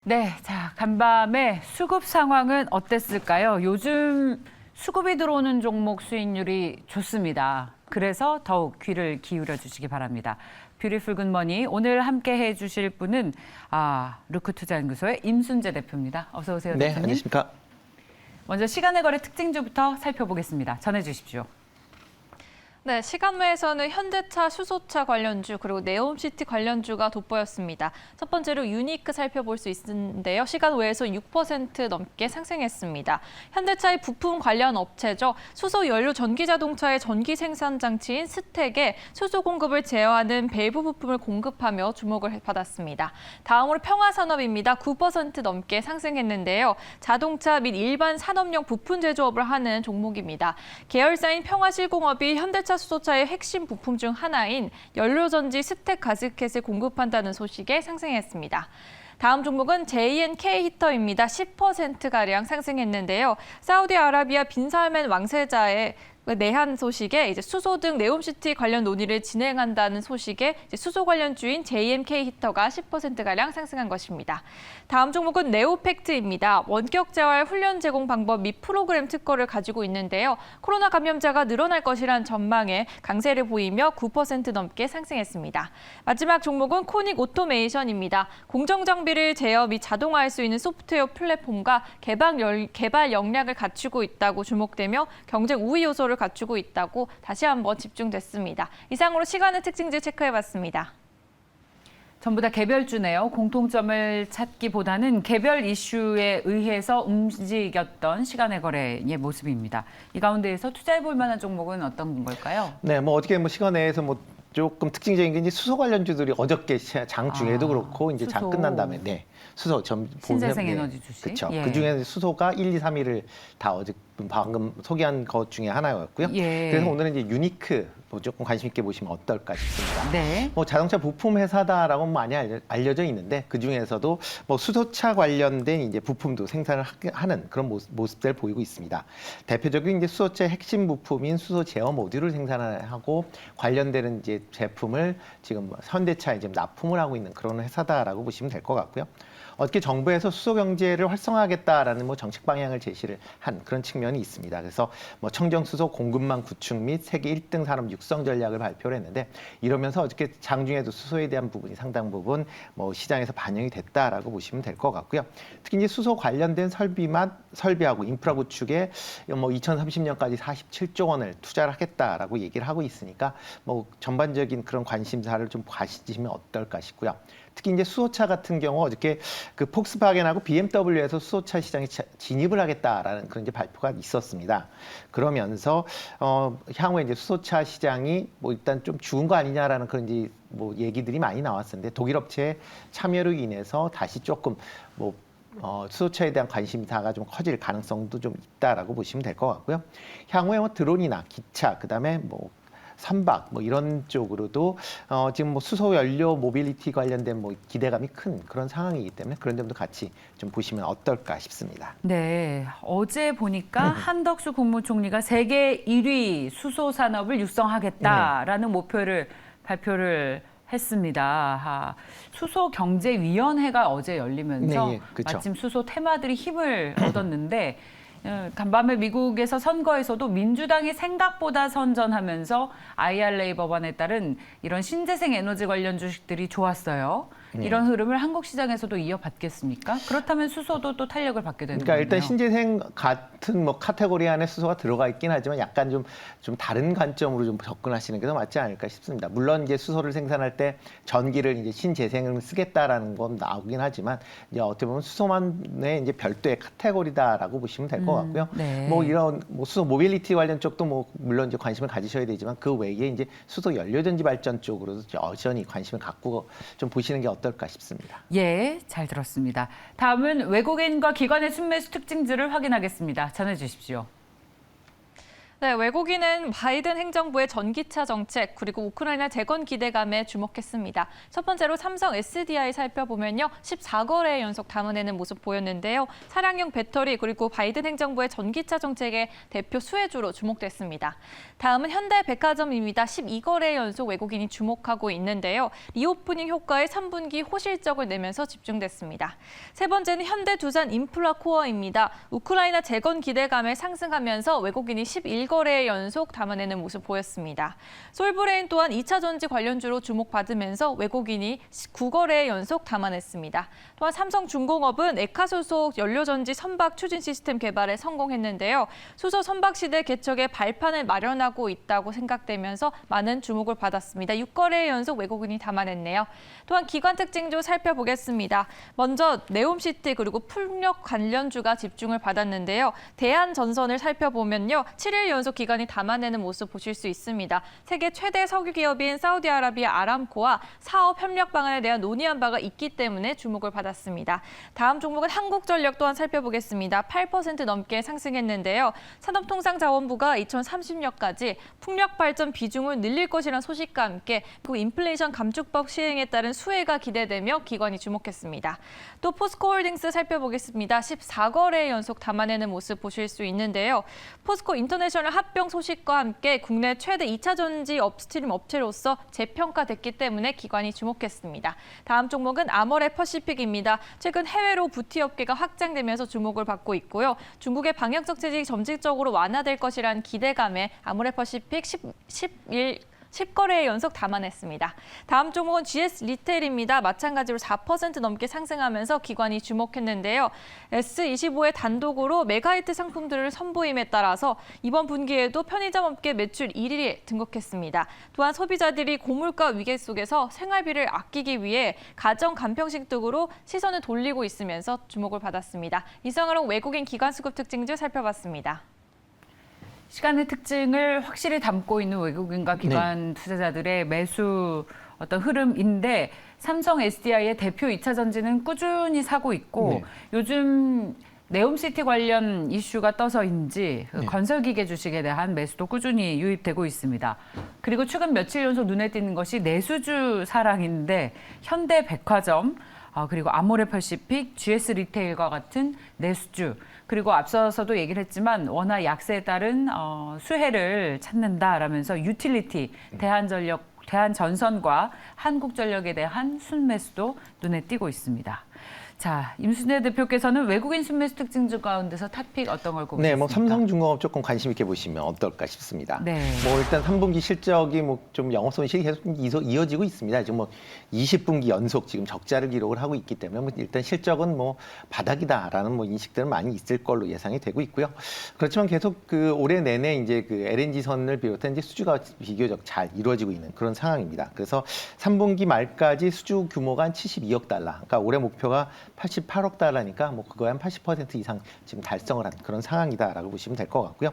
네, 자, 간밤에 수급 상황은 어땠을까요? 요즘 수급이 들어오는 종목 수익률이 좋습니다. 그래서 더욱 귀를 기울여 주시기 바랍니다. 뷰티풀 굿머니 오늘 함께 해주실 분은 루크투자연구소의 임순재 대표입니다. 어서 오세요, 네, 대표님. 안녕하십니까. 먼저 시간의 거래 특징주부터 살펴보겠습니다. 전해주십시오. 네, 시간외에서는 현대차, 수소차 관련주 그리고 네옴시티 관련주가 돋보였습니다. 첫 번째로 유니크 살펴볼 수 있는데요. 시간 외에서 6% 넘게 상승했습니다. 현대차의 부품 관련 업체죠. 수소 연료 전기자동차의 전기 생산 장치인 스택에 수소 공급을 제어하는 밸브 부품을 공급하며 주목을 받았습니다. 다음으로 평화산업입니다. 9% 넘게 상승했는데요. 자동차 및 일반 산업용 부품 제조업을 하는 종목입니다. 계열사인 평화실공업이 현대차 수소차의 핵심 부품 중 하나인 연료전지 스택 가스켓을 공급한다는 소식에 상승했습니다. 다음 종목은 JNK 히터입니다. 10%가량 상승했는데요. 사우디아라비아 빈살맨 왕세자의 내한 소식에 수소 등 네옴시티 관련 논의를 진행한다는 소식에 수소 관련주인 JMK 히터가 10%가량 상승한 것입니다. 다음 종목은 네오팩트입니다. 원격 재활 훈련 제공 방법 및 프로그램 특허를 가지고 있는데요. 코로나 감염자가 늘어날 것이란 전망에 강세를 보이며 9% 넘게 상승했습니다. 마지막 종목은 코닉 오토메이션입니다. 공정 장비를 제어 및 자동화할 수 있는 소프트웨어 플랫폼과 개발 역량을 갖추고 있다고 주목되며 경쟁 우위 요소를 갖추고 있다고 다시 한번 집중됐습니다. 이상으로 시간의 특징들 체크해봤습니다. 전부 다 개별주네요. 공통점을 찾기보다는 개별 이슈에 의해서 움직였던 시간의 거래의 모습입니다. 이 가운데에서 투자해볼 만한 종목은 어떤 걸까요? 네, 어떻게 시간 내에서 조금 특징적인 게 이제 수소 관련주들이 어저께 장 중에도 그렇고 이제 장 수소. 끝난 다음에 수소 신재생 에너지 주식. 그렇죠. 예. 그 중에 수소가 1, 2, 3위를 다 어제 방금 소개한 것 중에 하나였고요. 예. 그래서 오늘은 이제 유니크 조금 관심 있게 보시면 어떨까 싶습니다. 네. 자동차 부품 회사다라고 많이 알려져 있는데 그 중에서도 수소차 관련된 이제 부품도 생산을 하는 그런 모습들 보이고 있습니다. 대표적인 이제 수소차의 핵심 부품인 수소 제어 모듈을 생산하고 관련되는 이제 제품을 지금 현대차에 지금 납품을 하고 있는 그런 회사다라고 보시면 될 것 같고요. 어떻게 정부에서 수소 경제를 활성화하겠다라는 정책 방향을 제시를 한 그런 측면이 있습니다. 그래서 청정 수소 공급망 구축 및 세계 1등 산업 육성 전략을 발표를 했는데 이러면서 어저께 장중에도 수소에 대한 부분이 상당 부분 시장에서 반영이 됐다라고 보시면 될 것 같고요. 특히 이제 수소 관련된 설비하고 인프라 구축에 2030년까지 47조 원을 투자를 하겠다라고 얘기를 하고 있으니까 전반적인 그런 관심사를 좀 가지시면 어떨까 싶고요. 특히 이제 수소차 같은 경우 어저께 그 폭스바겐하고 BMW에서 수소차 시장에 진입을 하겠다라는 그런 이제 발표가 있었습니다. 그러면서 향후에 이제 수소차 시장이 일단 좀 죽은 거 아니냐라는 그런 이제 얘기들이 많이 나왔었는데 독일 업체의 참여로 인해서 다시 조금 수소차에 대한 관심사가 좀 커질 가능성도 좀 있다라고 보시면 될 것 같고요. 향후에 드론이나 기차, 그다음에 선박 이런 쪽으로도 지금 수소 연료 모빌리티 관련된 기대감이 큰 그런 상황이기 때문에 그런 점도 같이 좀 보시면 어떨까 싶습니다. 네, 어제 보니까 한덕수 국무총리가 세계 1위 수소 산업을 육성하겠다라는 목표를 발표를 했습니다. 수소경제위원회가 어제 열리면서 네, 그렇죠. 마침 수소 테마들이 힘을 얻었는데 간밤에 미국에서 선거에서도 민주당이 생각보다 선전하면서 IRA 법안에 따른 이런 신재생 에너지 관련 주식들이 좋았어요. 이런 흐름을 한국 시장에서도 이어받겠습니까? 그렇다면 수소도 또 탄력을 받게 되는 거네요. 일단 신재생 같은 카테고리 안에 수소가 들어가 있긴 하지만 약간 좀 다른 관점으로 좀 접근하시는 게 더 맞지 않을까 싶습니다. 물론 이제 수소를 생산할 때 전기를 이제 신재생을 쓰겠다라는 건 나오긴 하지만 이제 어떻게 보면 수소만의 이제 별도의 카테고리다라고 보시면 될 것 같고요. 네. 이런 수소 모빌리티 관련 쪽도 물론 이제 관심을 가지셔야 되지만 그 외에 이제 수소 연료전지 발전 쪽으로도 여전히 관심을 갖고 좀 보시는 게 어떨까 싶습니다. 예, 잘 들었습니다. 다음은 외국인과 기관의 순매수 특징들을 확인하겠습니다. 전해주십시오. 네, 외국인은 바이든 행정부의 전기차 정책 그리고 우크라이나 재건 기대감에 주목했습니다. 첫 번째로 삼성 SDI 살펴보면요. 14거래 연속 담아내는 모습 보였는데요. 차량용 배터리 그리고 바이든 행정부의 전기차 정책의 대표 수혜주로 주목됐습니다. 다음은 현대백화점입니다. 12거래 연속 외국인이 주목하고 있는데요. 리오프닝 효과에 3분기 호실적을 내면서 집중됐습니다. 세 번째는 현대두산 인프라코어입니다. 우크라이나 재건 기대감에 상승하면서 외국인이 11거래 연속 담아내는 모습 보였습니다. 솔브레인 또한 2차 전지 관련주로 주목받으면서 외국인이 9거래 연속 담아냈습니다. 또한 삼성중공업은 에카 소속 연료전지 선박 추진 시스템 개발에 성공했는데요. 수소 선박 시대 개척에 발판을 마련하고 있다고 생각되면서 많은 주목을 받았습니다. 6거래 연속 외국인이 담아냈네요. 또한 기관 특징주 살펴보겠습니다. 먼저 네옴시티 그리고 풍력 관련주가 집중을 받았는데요. 대한전선을 살펴보면요. 7일 연속 기관이 담아내는 모습 보실 수 있습니다. 세계 최대 석유 기업인 사우디아라비아 아람코와 사업 협력 방안에 대한 논의한 바가 있기 때문에 주목을 받았습니다. 다음 종목은 한국전력 또한 살펴보겠습니다. 8% 넘게 상승했는데요. 산업통상자원부가 2030년까지 풍력 발전 비중을 늘릴 것이라는 소식과 함께 그 인플레이션 감축법 시행에 따른 수혜가 기대되며 기관이 주목했습니다. 또 포스코홀딩스 살펴보겠습니다. 14거래 연속 담아내는 모습 보실 수 있는데요. 포스코 인터내셔널 합병 소식과 함께 국내 최대 2차 전지 업스트림 업체로서 재평가됐기 때문에 기관이 주목했습니다. 다음 종목은 아모레퍼시픽입니다. 최근 해외로 부티 업계가 확장되면서 주목을 받고 있고요. 중국의 방역적 제재가 점진적으로 완화될 것이라는 기대감에 아모레퍼시픽 10거래 연속 담아냈습니다. 다음 종목은 GS 리테일입니다. 마찬가지로 4% 넘게 상승하면서 기관이 주목했는데요. S25의 단독으로 메가히트 상품들을 선보임에 따라서 이번 분기에도 편의점 업계 매출 1위에 등극했습니다. 또한 소비자들이 고물가 위기 속에서 생활비를 아끼기 위해 가정 간편식 등으로 시선을 돌리고 있으면서 주목을 받았습니다. 이상으로 외국인 기관 수급 특징주 살펴봤습니다. 시간의 특징을 확실히 담고 있는 외국인과 기관 투자자들의 매수 어떤 흐름인데 삼성 SDI의 대표 2차 전지는 꾸준히 사고 있고 요즘 네옴시티 관련 이슈가 떠서인지 건설기계 주식에 대한 매수도 꾸준히 유입되고 있습니다. 그리고 최근 며칠 연속 눈에 띄는 것이 내수주 사랑인데 현대백화점, 그리고 아모레퍼시픽, GS 리테일과 같은 내수주, 그리고 앞서서도 얘기를 했지만 워낙 약세에 따른 수혜를 찾는다라면서 유틸리티, 대한전선과 한국전력에 대한 순매수도 눈에 띄고 있습니다. 자, 임순례 대표께서는 외국인 순매수 특징주 가운데서 탑픽 어떤 걸 꼽으셨습니까? 네, 뭐 삼성중공업 조금 관심 있게 보시면 어떨까 싶습니다. 네. 뭐 일단 3분기 실적이 뭐 좀 영업 손실이 계속 이어지고 있습니다. 지금 뭐 20분기 연속 지금 적자를 기록을 하고 있기 때문에 뭐 일단 실적은 뭐 바닥이다라는 뭐 인식들은 많이 있을 걸로 예상이 되고 있고요. 그렇지만 계속 그 올해 내내 이제 그 LNG선을 비롯한 이제 수주가 비교적 잘 이루어지고 있는 그런 상황입니다. 그래서 3분기 말까지 수주 규모가 한 72억 달러. 그러니까 올해 목표가 88억 달러니까 뭐 그거에 한 80% 이상 지금 달성을 한 그런 상황이다라고 보시면 될 것 같고요.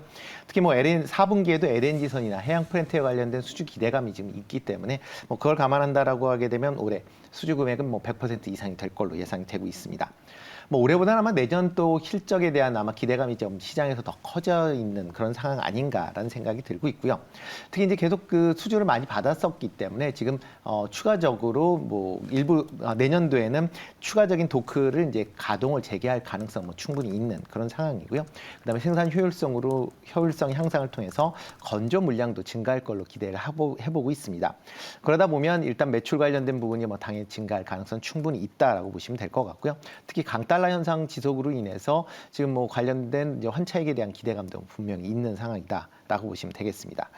특히 뭐 4분기에도 LNG선이나 해양 프렌트에 관련된 수주 기대감이 지금 있기 때문에 뭐 그걸 감안한다라고 하게 되면 올해 수주 금액은 뭐 100% 이상이 될 걸로 예상이 되고 있습니다. 뭐 올해보다는 아마 내년 또 실적에 대한 아마 기대감이 좀 시장에서 더 커져 있는 그런 상황 아닌가라는 생각이 들고 있고요. 특히 이제 계속 그 수주를 많이 받았었기 때문에 지금 추가적으로 뭐 일부 내년도에는 추가적인 도크를 이제 가동을 재개할 가능성 뭐 충분히 있는 그런 상황이고요. 그다음에 생산 효율성 향상을 통해서 건조 물량도 증가할 걸로 기대를 해보고 있습니다. 그러다 보면 일단 매출 관련된 부분이 뭐 당연히 증가할 가능성 충분히 있다라고 보시면 될 것 같고요. 특히 강달러 현상 지속으로 인해서 지금 뭐 관련된 이제 환차익에 대한 기대감도 분명히 있는 상황이다라고 보시면 되겠습니다.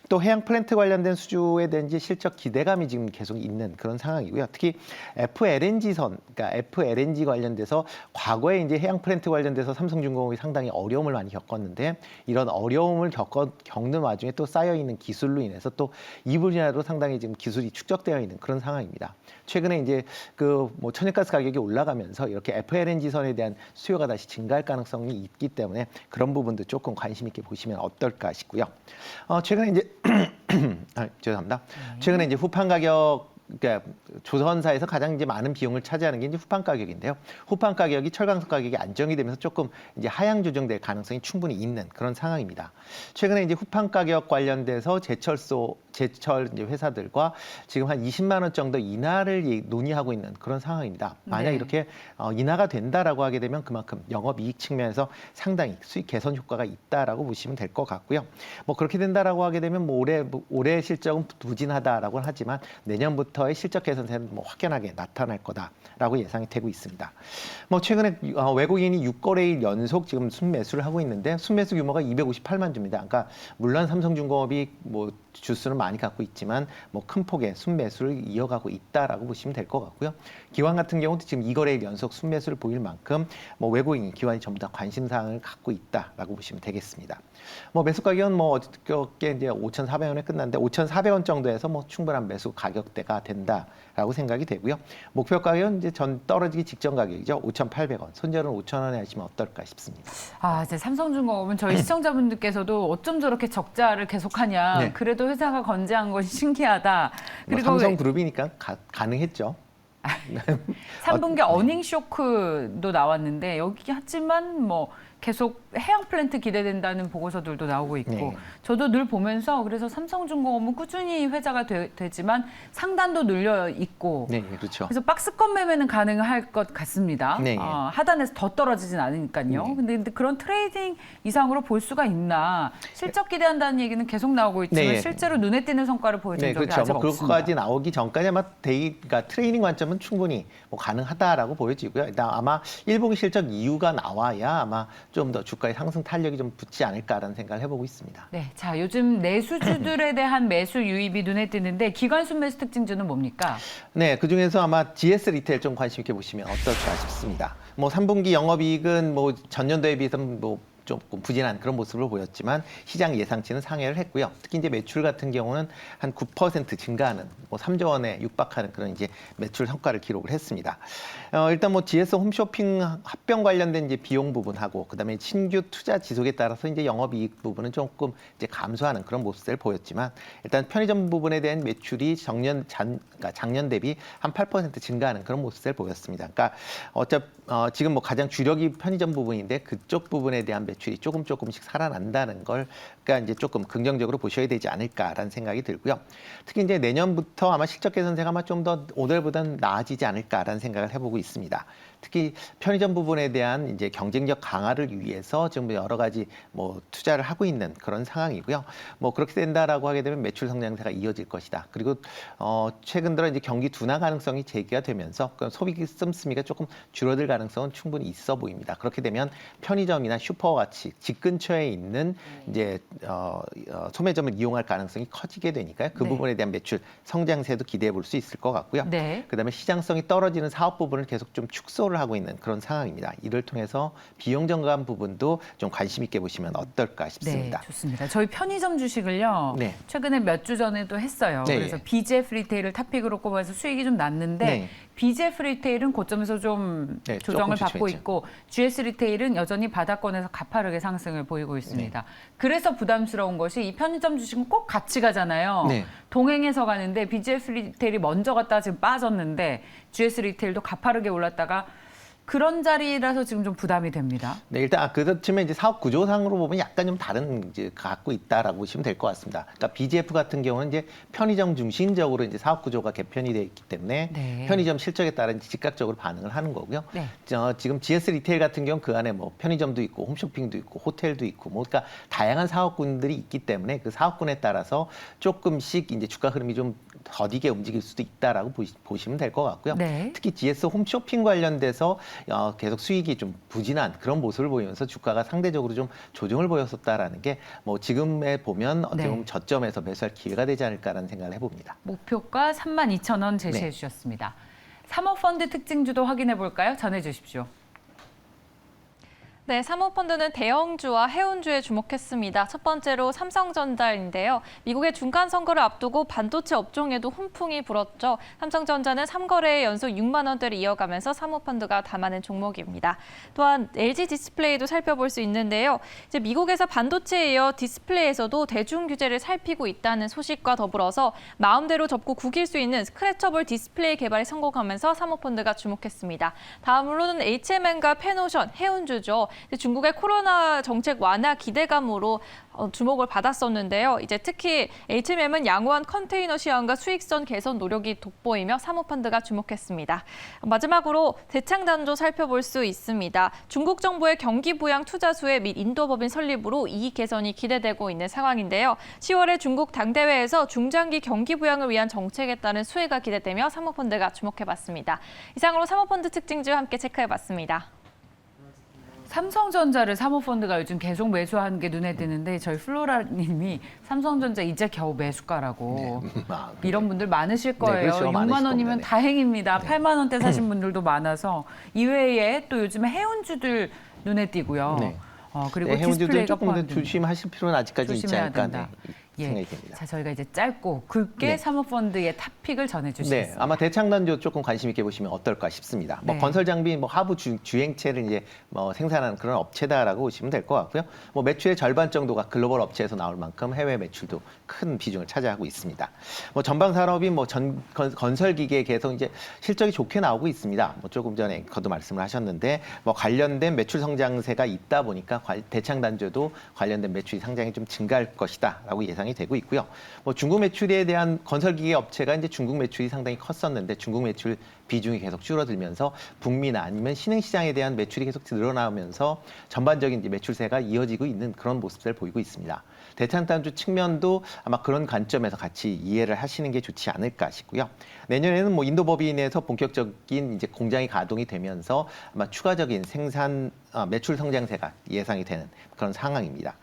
또 해양 플랜트 관련된 수주에 대한 이제 실적 기대감이 지금 계속 있는 그런 상황이고요. 특히 FLNG선, 그러니까 FLNG 관련돼서 과거에 이제 해양 플랜트 관련돼서 삼성중공업이 상당히 어려움을 많이 겪었는데 이런 어려움을 겪는 와중에 또 쌓여 있는 기술로 인해서 또 이 분야로 상당히 지금 기술이 축적되어 있는 그런 상황입니다. 최근에 이제 그 뭐 천연가스 가격이 올라가면서 이렇게 FLNG선에 대한 수요가 다시 증가할 가능성이 있기 때문에 그런 부분도 조금 관심 있게 보시면 어떨까 싶고요. 최근에 이제 죄송합니다. 최근에 이제 후판 가격 그러니까 조선사에서 가장 이제 많은 비용을 차지하는 게 이제 후판 가격인데요. 후판 가격이 철강석 가격이 안정이 되면서 조금 이제 하향 조정될 가능성이 충분히 있는 그런 상황입니다. 최근에 이제 후판 가격 관련돼서 제철 이제 회사들과 지금 한 20만 원 정도 인하를 논의하고 있는 그런 상황입니다. 만약 네. 이렇게 인하가 된다라고 하게 되면 그만큼 영업이익 측면에서 상당히 수익 개선 효과가 있다라고 보시면 될 것 같고요. 뭐 그렇게 된다라고 하게 되면 뭐 올해 실적은 부진하다라고 하지만 내년부터의 실적 개선세는 뭐 확연하게 나타날 거다라고 예상이 되고 있습니다. 뭐 최근에 외국인이 6거래일 연속 지금 순매수를 하고 있는데 순매수 규모가 258만 주입니다. 그러니까 물론 삼성중공업이 뭐 주수는 많이 갖고 있지만 뭐 큰 폭의 순매수를 이어가고 있다라고 보시면 될 것 같고요. 기관 같은 경우도 지금 2거래일 연속 순매수를 보일 만큼 뭐 외국인 기관이 전부 다 관심사항을 갖고 있다라고 보시면 되겠습니다. 뭐 매수 가격은 뭐 어저께 이제 5,400원에 끝났는데 5,400원 정도에서 뭐 충분한 매수 가격대가 된다라고 생각이 되고요. 목표 가격은 이제 전 떨어지기 직전 가격이죠. 5,800원. 손절은 5,000원에 하시면 어떨까 싶습니다. 아, 이제 삼성중공업은 저희 시청자분들께서도 어쩜 저렇게 적자를 계속하냐. 네. 그래도 회사가 건재한 것이 신기하다. 뭐 그리고 삼성그룹이니까 가능했죠. 3분기 어닝 쇼크도 나왔는데 여기 하지만 뭐 계속 해양 플랜트 기대된다는 보고서들도 나오고 있고 네. 저도 늘 보면서 그래서 삼성중공업은 꾸준히 회자가 되지만 상단도 눌려 있고 네, 그렇죠. 그래서 박스권 매매는 가능할 것 같습니다. 네. 하단에서 더 떨어지진 않으니까요. 네. 근데 그런 트레이딩 이상으로 볼 수가 있나? 실적 기대한다는 얘기는 계속 나오고 있지만 네. 실제로 눈에 띄는 성과를 보여준 네, 적이 그렇죠. 아직 뭐 없습니다. 그것까지 나오기 전까지 아마 그러니까 트레이닝 관점은 충분히 뭐 가능하다라고 보여지고요. 일단 아마 1분기 실적 이유가 나와야 아마 좀 더 주가의 상승 탄력이 좀 붙지 않을까라는 생각을 해보고 있습니다. 네, 자 요즘 내수주들에 대한 매수 유입이 눈에 띄는데 기관 순매수 특징주는 뭡니까? 네, 그 중에서 아마 GS 리테일 좀 관심 있게 보시면 어떨까 싶습니다. 뭐 3분기 영업이익은 뭐 전년도에 비해서는 뭐 조금 부진한 그런 모습을 보였지만 시장 예상치는 상회를 했고요. 특히 이제 매출 같은 경우는 한 9% 증가하는 뭐 3조 원에 육박하는 그런 이제 매출 성과를 기록을 했습니다. 일단 뭐 GS 홈쇼핑 합병 관련된 이제 비용 부분하고 그다음에 신규 투자 지속에 따라서 이제 영업이익 부분은 조금 이제 감소하는 그런 모습을 보였지만 일단 편의점 부분에 대한 매출이 그러니까 작년 대비 한 8% 증가하는 그런 모습을 보였습니다. 그러니까 지금 뭐 가장 주력이 편의점 부분인데 그쪽 부분에 대한 매출이 조금씩 살아난다는 걸 그러니까 이제 조금 긍정적으로 보셔야 되지 않을까라는 생각이 들고요. 특히 이제 내년부터 아마 실적 개선세가 아마 좀 더 올해보다는 나아지지 않을까라는 생각을 해보고 있습니다. 특히 편의점 부분에 대한 이제 경쟁력 강화를 위해서 지금 여러 가지 뭐 투자를 하고 있는 그런 상황이고요. 뭐 그렇게 된다라고 하게 되면 매출 성장세가 이어질 것이다. 그리고 최근 들어 이제 경기 둔화 가능성이 제기가 되면서 소비 씀씀이가 조금 줄어들 가능성은 충분히 있어 보입니다. 그렇게 되면 편의점이나 슈퍼와 같이 집 근처에 있는 이제 소매점을 이용할 가능성이 커지게 되니까요. 그 네. 부분에 대한 매출 성장세도 기대해 볼 수 있을 것 같고요. 네. 그다음에 시장성이 떨어지는 사업 부분을 계속 좀 축소를 하고 있는 그런 상황입니다. 이를 통해서 비용 정감 부분도 좀 관심 있게 보시면 어떨까 싶습니다. 네, 좋습니다. 저희 편의점 주식을요. 네. 최근에 몇 주 전에도 했어요. 네. 그래서 BGF 리테일을 탑픽으로 꼽아서 수익이 좀 났는데 네. BGF 리테일은 고점에서 좀 네, 조정을 조금 받고 주춤했죠. 있고 GS 리테일은 여전히 바닥권에서 가파르게 상승을 보이고 있습니다. 그래서 부담스러운 것이 이 편의점 주식은 꼭 같이 가잖아요. 네. 동행해서 가는데 BGF 리테일이 먼저 갔다가 지금 빠졌는데 GS 리테일도 가파르게 올랐다가 그런 자리라서 지금 좀 부담이 됩니다. 네, 일단 그렇지만 이제 사업 구조상으로 보면 약간 좀 다른 이제 갖고 있다라고 보시면 될 것 같습니다. 그러니까 BGF 같은 경우는 이제 편의점 중심적으로 이제 사업 구조가 개편이 되어 있기 때문에 네. 편의점 실적에 따라 이제 즉각적으로 반응을 하는 거고요. 네. 지금 GS 리테일 같은 경우는 그 안에 뭐 편의점도 있고 홈쇼핑도 있고 호텔도 있고 뭐 그러니까 다양한 사업군들이 있기 때문에 그 사업군에 따라서 조금씩 이제 주가 흐름이 좀 더디게 움직일 수도 있다라고 보시면 될 것 같고요. 네. 특히 GS 홈쇼핑 관련돼서 계속 수익이 좀 부진한 그런 모습을 보이면서 주가가 상대적으로 좀 조정을 보였었다라는 게 뭐 지금에 보면 어떻게 네. 보면 저점에서 매수할 기회가 되지 않을까라는 생각을 해봅니다. 목표가 32,000원 제시해 네. 주셨습니다. 사모펀드 특징주도 확인해 볼까요? 전해 주십시오. 네, 사모펀드는 대형주와 해운주에 주목했습니다. 첫 번째로 삼성전자인데요. 미국의 중간 선거를 앞두고 반도체 업종에도 훈풍이 불었죠. 삼성전자는 3거래에 연속 6만 원대를 이어가면서 사모펀드가 담아낸 종목입니다. 또한 LG 디스플레이도 살펴볼 수 있는데요. 이제 미국에서 반도체에 이어 디스플레이에서도 대중 규제를 살피고 있다는 소식과 더불어서 마음대로 접고 구길 수 있는 스크래처블 디스플레이 개발에 성공하면서 사모펀드가 주목했습니다. 다음으로는 HMN과 페노션, 해운주죠. 중국의 코로나 정책 완화 기대감으로 주목을 받았었는데요. 이제 특히 HMM은 양호한 컨테이너 시황과 수익성 개선 노력이 돋보이며 사모펀드가 주목했습니다. 마지막으로 대창단조 살펴볼 수 있습니다. 중국 정부의 경기 부양 투자 수혜 및 인도 법인 설립으로 이익 개선이 기대되고 있는 상황인데요. 10월에 중국 당대회에서 중장기 경기 부양을 위한 정책에 따른 수혜가 기대되며 사모펀드가 주목해봤습니다. 이상으로 사모펀드 특징주 함께 체크해봤습니다. 삼성전자를 사모펀드가 요즘 계속 매수하는 게 눈에 띄는데 저희 플로라님이 삼성전자 이제 겨우 매수가라고 이런 분들 많으실 거예요. 그렇죠. 6만 원이면 겁니다. 네. 다행입니다. 8만 원대 사신 분들도 많아서 이외에 또 요즘에 해운주들 눈에 띄고요. 네. 그리고 해운주들 디스플레이가 조금 더 포함됩니다. 조심하실 필요는 아직까지 있지 조심해야 않을까 된다. 생각이 듭니다. 자, 저희가 이제 짧고 굵게 네. 사모펀드의 탑픽을 전해주시겠습니다. 네, 아마 대창단조 조금 관심 있게 보시면 어떨까 싶습니다. 네. 건설 장비, 하부 주행체를 이제 생산하는 그런 업체다라고 보시면 될 것 같고요. 매출의 절반 정도가 글로벌 업체에서 나올 만큼 해외 매출도 큰 비중을 차지하고 있습니다. 전방 산업이 건설 기계에 계속 이제 실적이 좋게 나오고 있습니다. 조금 전에 거듭 말씀을 하셨는데 관련된 매출 성장세가 있다 보니까 대창단조도 관련된 매출이 상당히 좀 증가할 것이다라고 예상이 되고 있고요. 중국 매출에 대한 건설기계 업체가 이제 중국 매출이 상당히 컸었는데 중국 매출 비중이 계속 줄어들면서 북미나 아니면 신흥시장에 대한 매출이 계속 늘어나면서 전반적인 이제 매출세가 이어지고 있는 그런 모습을 보이고 있습니다. 대창단주 측면도 아마 그런 관점에서 같이 이해를 하시는 게 좋지 않을까 싶고요. 내년에는 인도 법인에서 본격적인 이제 공장이 가동이 되면서 아마 추가적인 매출 성장세가 예상이 되는 그런 상황입니다.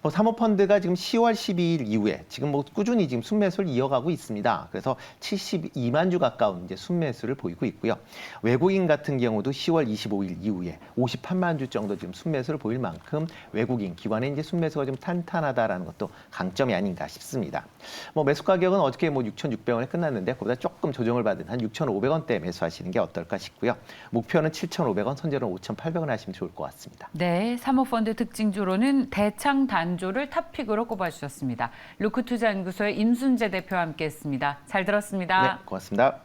사모펀드가 지금 10월 12일 이후에 지금 꾸준히 지금 순매수를 이어가고 있습니다. 그래서 72만 주 가까운 이제 순매수를 보이고 있고요. 외국인 같은 경우도 10월 25일 이후에 58만 주 정도 지금 순매수를 보일 만큼 외국인 기관의 이제 순매수가 좀 탄탄하다라는 것도 강점이 아닌가 싶습니다. 매수 가격은 어저께 6,600원에 끝났는데 그보다 조금 조정을 받은 한 6,500원대 매수하시는 게 어떨까 싶고요. 목표는 7,500원, 손절은 5,800원 하시면 좋을 것 같습니다. 네, 사모펀드 특징주로는 대창단조를 탑픽으로 꼽아주셨습니다. 루크투자연구소의 임순재 대표와 함께했습니다. 잘 들었습니다. 네, 고맙습니다.